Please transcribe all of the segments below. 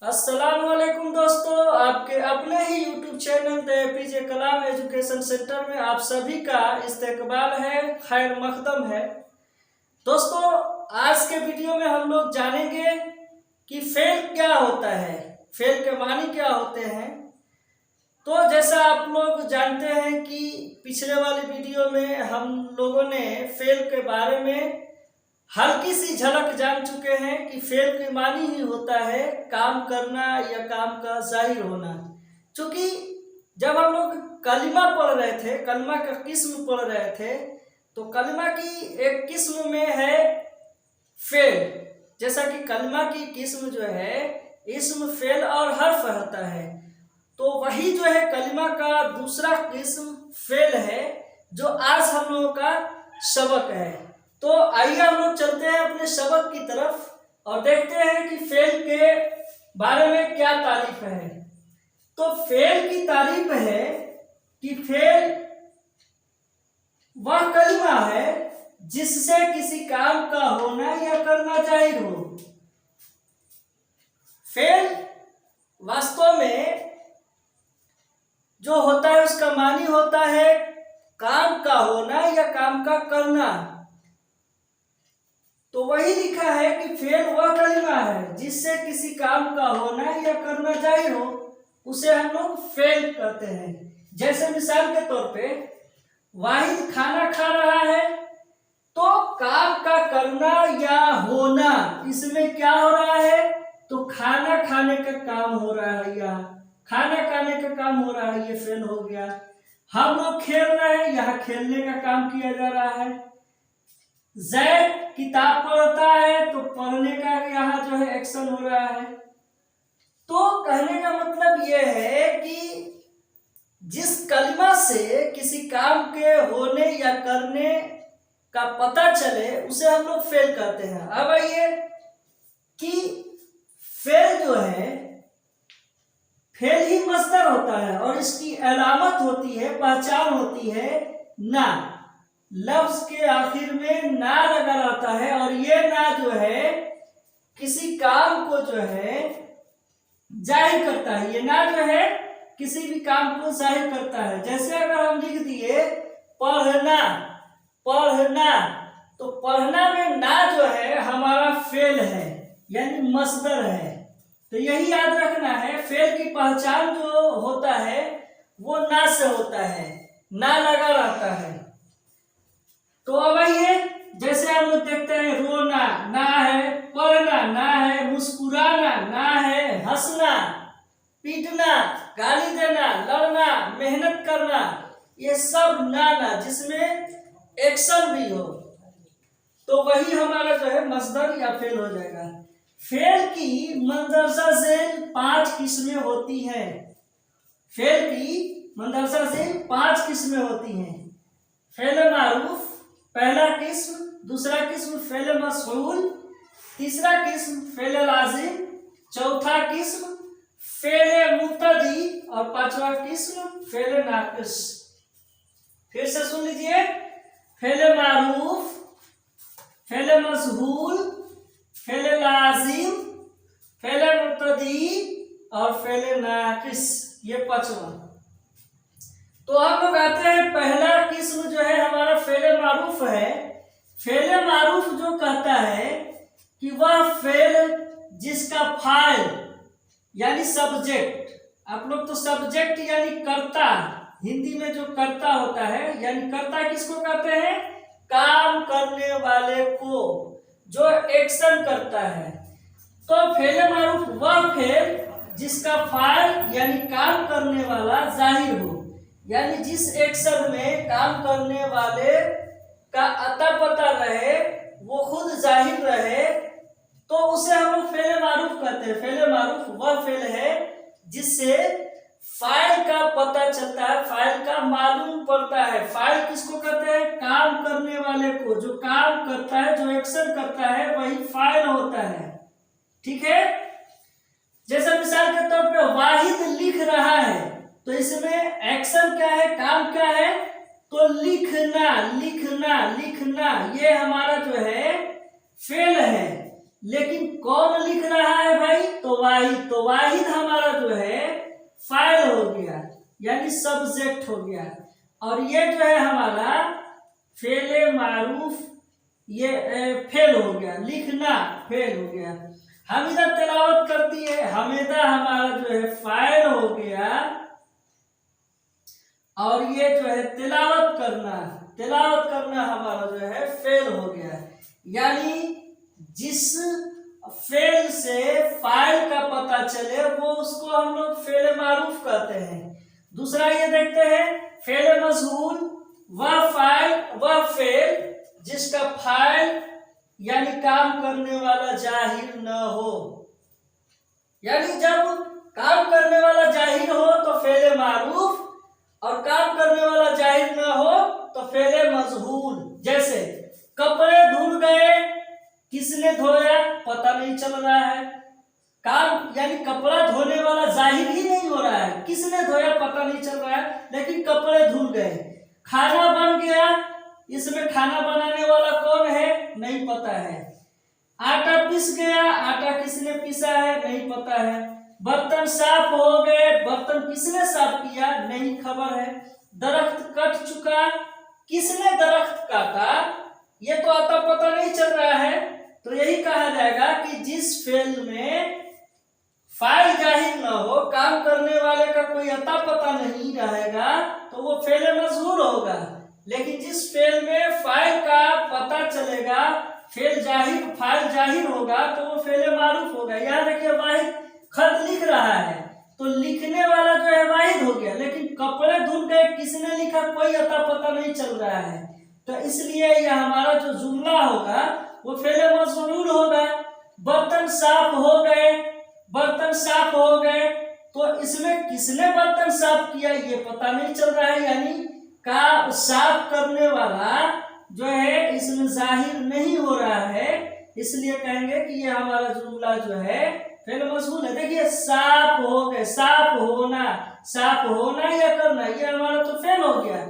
अस्सलामुअलैकुम दोस्तों, आपके अपने ही YouTube channel the APJ Kalam education centre में आप सभी का इस्तकबाल है, खैर मकदम है। दोस्तों, आज के वीडियो में हम लोग जानेंगे कि फेल क्या होता है, फेल के मानी क्या होते हैं। तो जैसा आप लोग जानते हैं कि पिछले वाली वीडियो में हम लोगों ने फेल के बारे में हल्की सी झलक जान चुके हैं कि फेल के मानी ही होता है काम करना या काम का जाहिर होना। क्योंकि जब हम लोग कलिमा पढ़ रहे थे, कलिमा का किस्म पढ़ रहे थे, तो कलिमा की एक किस्म में है फेल। जैसा कि कलिमा की किस्म जो है इसम, फेल और हर्फ होता है, तो वही जो है कलिमा का दूसरा किस्म फेल है, जो आज हम लोगों का सबक है। तो आइए हम लोग चलते हैं अपने सबक की तरफ और देखते हैं कि फेल के बारे में क्या तारीफ है। तो फेल की तारीफ है कि फेल वह कलिमा है जिससे किसी काम का होना या करना जाहिर हो। फेल वास्तव में जो होता है उसका मानी होता है काम का होना या काम का करना। तो वही लिखा है कि फेल वह कलिमा है जिससे किसी काम का होना या करना जाहिर हो, उसे हम लोग फेल कहते हैं। जैसे मिसाल के तौर पे वाहिद खाना खा रहा है, तो काम का करना या होना इसमें क्या हो रहा है, तो खाना खाने का काम हो रहा है या खाना खाने का काम हो रहा है, ये फेल हो गया। हम लोग खेल रहे हैं, यहाँ खेलने का काम किया जा रहा है। जैद किताब पढ़ता है, तो पढ़ने का यहाँ जो है एक्शन हो रहा है। तो कहने का मतलब यह है कि जिस कलिमा से किसी काम के होने या करने का पता चले उसे हम लोग फेल कहते हैं। अब आइए कि फेल जो है, फेल ही मस्दर होता है और इसकी अलामत होती है, पहचान होती है ना। लफ्ज के आखिर में ना लगा रहता है और ये ना जो है किसी काम को जो है जाहिर करता है। ये ना जो है किसी भी काम को जाहिर करता है। जैसे अगर हम लिख दिए पढ़ना, पढ़ना, तो पढ़ना में ना जो है हमारा फेल है, यानी मस्दर है। तो यही याद रखना है, फेल की पहचान जो होता है वो ना से होता है, ना लगा रहता है। तो अब आइए, जैसे हम लोग देखते हैं रोना ना है, पढ़ना ना है, मुस्कुराना ना है, हंसना, पीटना, गाली देना, लड़ना, मेहनत करना, ये सब ना जिसमें एक्शन भी हो, तो वही हमारा जो है मस्दर या फेल हो जाएगा। फेल की मंदरसा झेल 5 किस्में होती हैं। फेल की मंदरसा झेल 5 किस्में होती हैं। फेल मारूफ पहला किस्म, दूसरा किस्म फेल मसऊल, तीसरा किस्म फेल लाजिम, चौथा किस्म फेल मुब्तदी और पांचवा किस्म फेल नाकिस। फिर से सुन लीजिए, फेल मारूफ, फेल मसऊल, फेल लाजिम, फेल मुब्तदी और फेल नाकिस, ये पांचवा। तो हम लोग आते हैं, पहला किस्म जो है हमारा फेल मारूफ है। फेल मारूफ जो कहता है कि वह फेल जिसका फाइल यानी सब्जेक्ट, आप लोग तो सब्जेक्ट यानी कर्ता, हिंदी में जो कर्ता होता है, यानी कर्ता किसको कहते हैं, काम करने वाले को, जो एक्शन करता है। तो फेल मारूफ वह फेल जिसका फाइल यानी काम करने वाला जाहिर हो, यानी जिस एक्शन में काम करने वाले का अता पता रहे, वो खुद जाहिर रहे, तो उसे हम लोग फेल मारूफ कहते हैं। फेल मारूफ वह फेल है जिससे फाइल का पता चलता है, फाइल का मालूम पड़ता है। फाइल किसको कहते हैं, काम करने वाले को, जो काम करता है, जो एक्शन करता है, वही फाइल होता है। ठीक है। जैसे मिसाल के तौर पे वाहिद लिख रहा है, तो इसमें एक्शन क्या है, काम क्या है, तो लिखना, लिखना, लिखना लिखना, ये हमारा जो है फेल है। लेकिन कौन लिख रहा है भाई? तो वाहिद हमारा जो है फाइल हो गया, यानी सब्जेक्ट हो गया। और ये जो है हमारा फेले मारूफ, ये फेल हो गया, लिखना फेल हो गया। हमीदा तिलावत करती है, हमीदा हमारा जो है फाइल हो गया। और ये जो है तिलावत करना हमारा जो है फेल हो गया। यानी जिस फेल से फाइल का पता चले वो उसको हम लोग फेल मारूफ कहते हैं। दूसरा ये देखते हैं फेल मजहूल, वह फाइल वह फेल जिसका फाइल यानी काम करने वाला जाहिर न हो। यानी जब काम करने वाला जाहिर हो तो फेल मारूफ, और काम करने वाला जाहिर न हो तो फेल मजहूल। जैसे कपड़े धुल गए, किसने धोया पता नहीं चल रहा है। काम यानी कपड़ा धोने वाला जाहिर ही नहीं हो रहा है, किसने धोया पता नहीं चल रहा है, लेकिन कपड़े धुल गए। खाना बन गया, इसमें खाना बनाने वाला कौन है नहीं पता है। आटा पिस गया, आटा किसने पिसा है नहीं पता है। बर्तन साफ हो गए, बर्तन किसने साफ किया नहीं खबर है। दरख्त कट चुका, किसने दरख्त काटा ये तो आता पता नहीं चल रहा है। तो यही कहा जाएगा कि जिस फेल में फाइल जाहिर न हो, काम करने वाले का कोई अता पता नहीं रहेगा, तो वो फेल मजहूल होगा। लेकिन जिस फेल में फाइल का पता चलेगा, फाइल जाहिर होगा, तो वो फेल मारूफ होगा। यहाँ देखिए वाहिद खत लिख रहा है, तो लिखने वाला जो है वाहिद हो गया, लेकिन कपड़े धुल गए किसने लिखा कोई अता पता नहीं चल रहा है। तो इसलिए यह हमारा जो जुमला होगा वो फेल मजहूल होगा। बर्तन साफ हो गए, तो इसमें किसने बर्तन साफ किया ये पता नहीं चल रहा है, यानी का साफ करने वाला जो है इसमें जाहिर नहीं हो रहा है। इसलिए कहेंगे कि ये हमारा जुमला जो है फेल मजहूल है। देखिए साफ हो गए, साफ होना या करना, ये हमारा तो फेल हो गया।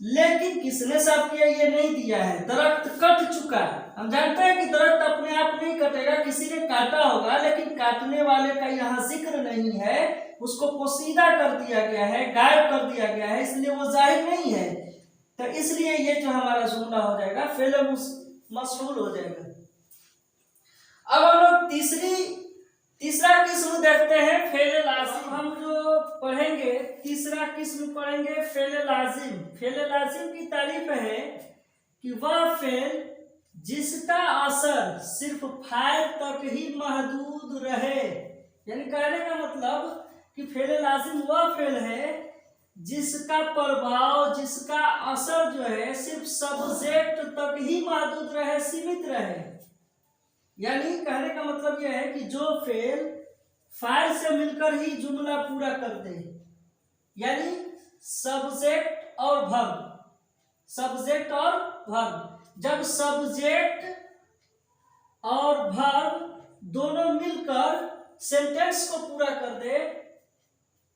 लेकिन किसने साफ किया ये नहीं दिया है। दरख्त कट चुका, हम जानते हैं कि दरख्त अपने आप नहीं कटेगा, किसी ने काटा होगा, लेकिन काटने वाले का यहाँ जिक्र नहीं है, उसको पोशीदा कर दिया गया है, गायब कर दिया गया है, इसलिए वो जाहिर नहीं है। तो इसलिए ये जो हमारा जुमला हो जाएगा फेल मजहूल हो जाएगा। अब हम लोग तीसरा किस्म देखते हैं फेल लाजिम। हम जो पढ़ेंगे तीसरा किस्म पढ़ेंगे फेल लाजिम। फेल लाजिम की तारीफ है कि वह फेल जिसका असर सिर्फ फाइल तक ही महदूद रहे। यानी कहने का मतलब कि फेल लाजिम वह फेल है जिसका प्रभाव, जिसका असर जो है सिर्फ सब्जेक्ट तक ही महदूद रहे, सीमित रहे। यानी कहने का मतलब यह है कि जो फेल फाइल से मिलकर ही जुमला पूरा कर दे, यानी सब्जेक्ट और वर्ब। जब सब्जेक्ट और वर्ब दोनों मिलकर सेंटेंस को पूरा कर दे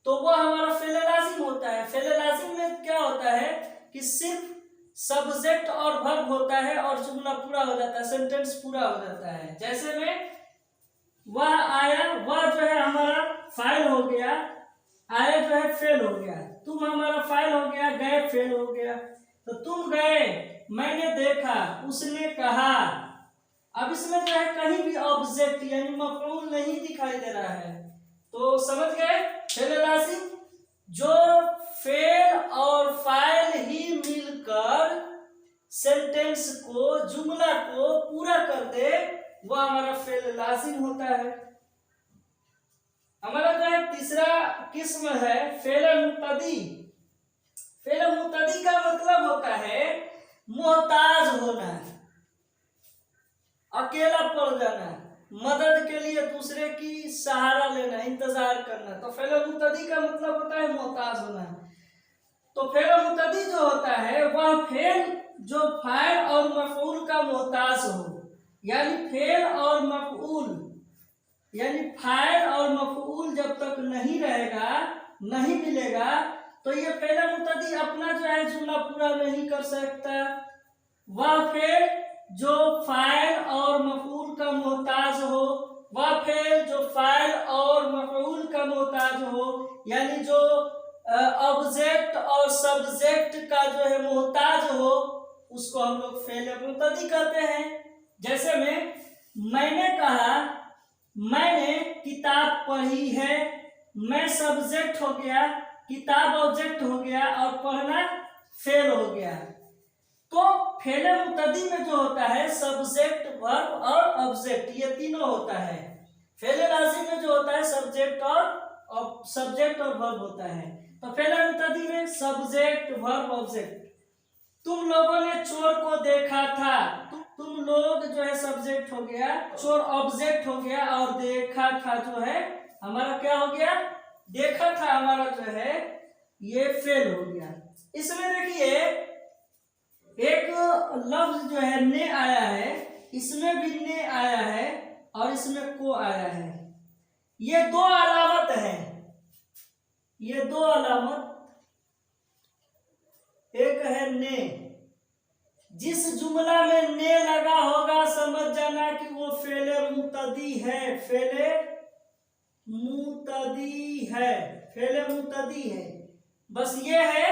तो वह हमारा फेल लाजिम होता है। फेल लाजिम में क्या होता है कि सिर्फ सब्जेक्ट और वर्ब होता है और जुमला पूरा हो जाता है, सेंटेंस पूरा हो जाता है। जैसे में वह आया, वह जो है हमारा फाइल हो गया, आया जो है फेल हो गया। तुम हमारा फाइल हो गया, गए फेल हो गया। तो तुम गए, मैंने देखा, उसने कहा। अब इसमें जो है कहीं भी ऑब्जेक्ट यानी मफऊल नहीं दिखाई दे रहा है। तो समझ गए फेल लाजिम जो फेल और फाइल ही मिलकर सेंटेंस को, जुमला को पूरा कर दे, वह हमारा फेल लाजिम होता है। हमारा जो है तीसरा किस्म है फेल मुतदी। फेल मुतदी का मतलब होता है मोहताज होना, अकेला पड़ जाना, मदद के लिए दूसरे की सहारा लेना, इंतजार करना। तो फेल मुतदी का मतलब होता है मोहताज होना। तो फेल मुतदी जो होता है वह फेल जो फाइल और मफऊल का मोहताज हो। यानी फेल और मफऊल, यानी फाइल और मफऊल जब तक नहीं रहेगा, नहीं मिलेगा, तो ये फेल मुतदी अपना जो है जुमला पूरा नहीं कर सकता। वह फेल जो फाइल और मफूल का मोहताज हो, वह फेल जो फाइल और मफूल का मोहताज हो, यानी जो ऑब्जेक्ट और सब्जेक्ट का जो है मोहताज हो, उसको हम लोग फेल मुतदी कहते हैं। जैसे मैंने कहा मैंने किताब पढ़ी है, मैं सब्जेक्ट हो गया, किताब ऑब्जेक्ट हो गया और पढ़ना फेल हो गया। तो फेल मुतदी में जो होता है सब्जेक्ट, वर्ब और ऑब्जेक्ट, ये तीनों होता है। फेल लाजिम में जो होता है सब्जेक्ट और वर्ब होता है। तो फेल मुतदी में सब्जेक्ट, वर्ब, ऑब्जेक्ट। तुम लोगों ने चोर को देखा था, तुम लोग जो है सब्जेक्ट हो गया, चोर ऑब्जेक्ट हो गया और देखा था जो है हमारा क्या हो गया, देखा था हमारा जो है ये फेल हो गया। इसमें देखिए एक लफ्ज जो है ने आया है, इसमें भी ने आया है और इसमें को आया है। ये दो अलामत है, ये दो अलामत, एक है ने। जिस जुमला में ने लगा होगा समझ जाना कि वो फेले मुतदी है, फेले मुतदी है, फेले मुतदी है। बस ये है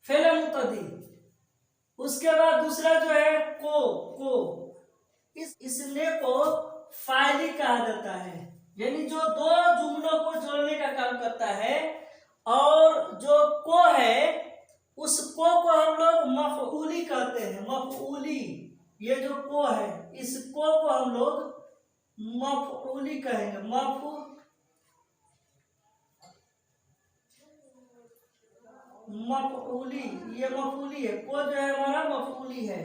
फेले मुतदी। उसके बाद दूसरा जो है को इसने को फाइली कहा जाता है, यानी जो दो जुमलों को जोड़ने का काम करता है। और जो को है उस को हम लोग मफऊली कहते हैं, मफऊली। ये जो को है इस को हम लोग मफऊली कहेंगे, मफऊली, ये मफऊली है, को जो है हमारा मफऊली है।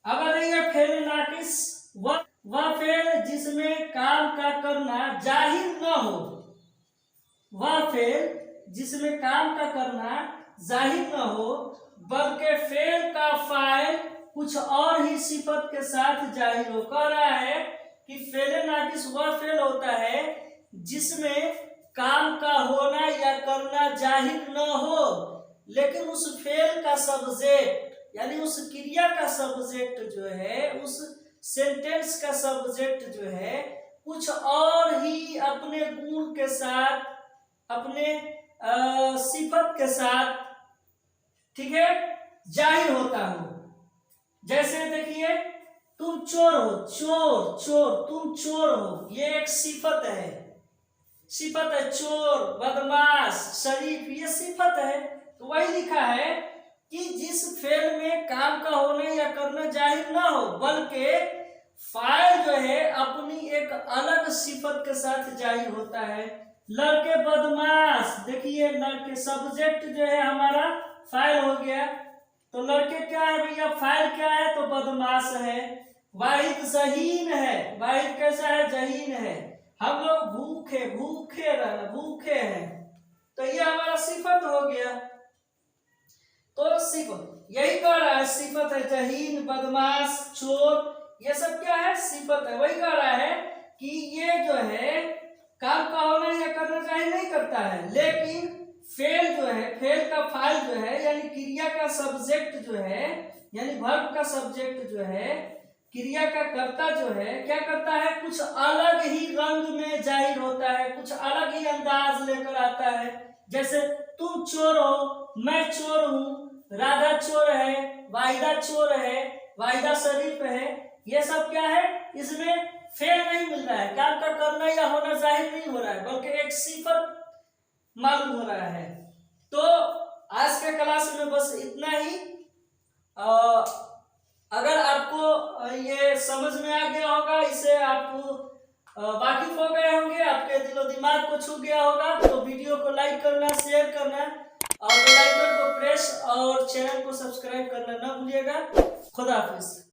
अब आ रही है फेल नाकिस, वह फेल जिसमें काम का करना जाहिर न हो, वह फेल जिसमें काम का करना जाहिर न हो बल्कि फेल का फाइल कुछ और ही सिफत के साथ जाहिर हो। कह रहा है कि फेल नाकिस वह फेल होता है जिसमें काम का होना या करना जाहिर न हो, लेकिन उस फेल का सब्जेक्ट यानी उस क्रिया का सब्जेक्ट जो है, उस सेंटेंस का सब्जेक्ट जो है कुछ और ही अपने गुण के साथ, अपने सिफत के साथ, ठीक है, जाहिर होता हो। जैसे देखिए तुम चोर हो, चोर तुम चोर हो, ये एक सिफत है, सिफत है। चोर, बदमाश, शरीफ, ये सिफत है। तो वही लिखा है कि जिस फेल में काम का होना या करना जाहिर ना हो बल्कि फाइल जो है अपनी एक अलग सिफत के साथ जाहिर होता है। लड़के बदमाश, देखिए लड़के सब्जेक्ट जो है हमारा फाइल हो गया, तो लड़के क्या है भैया, फाइल क्या है, तो बदमाश है। वाहिद जहीन है, वाहिद कैसा है, जहीन है। हम लोग भूखे हैं, तो ये हमारा सिफत हो गया। तो सिफत यही कह रहा है, सिफत है जहीन, बदमाश, चोर, ये सब क्या है, सिफत है। वही कह रहा है कि ये जो है काम का होना या करना चाहिए नहीं करता है, लेकिन फेल जो है, फेल का फाइल जो है यानी क्रिया का सब्जेक्ट जो है, यानी वर्ब का सब्जेक्ट जो है, क्रिया का कर्ता जो है क्या करता है, कुछ अलग ही रंग में जाहिर होता है, कुछ अलग ही अंदाज लेकर आता है। जैसे तुम चोर हो, मैं चोर हूँ, राधा चोर है, वाहिदा चोर है, वाहिदा शरीफ है, ये सब क्या है, इसमें फेल नहीं मिल रहा है, काम का करना या होना जाहिर नहीं हो रहा है, बल्कि एक सिफत मालूम हो रहा है। तो आज के क्लास में बस इतना ही। अगर आपको ये समझ में आ गया होगा, इससे आप वाकिफ हो गए होंगे, आपके दिलो दिमाग को छू गया होगा, तो वीडियो को लाइक करना, शेयर करना और बेल आइकन को प्रेस और चैनल को सब्सक्राइब करना ना भूलिएगा। खुदा हाफिज।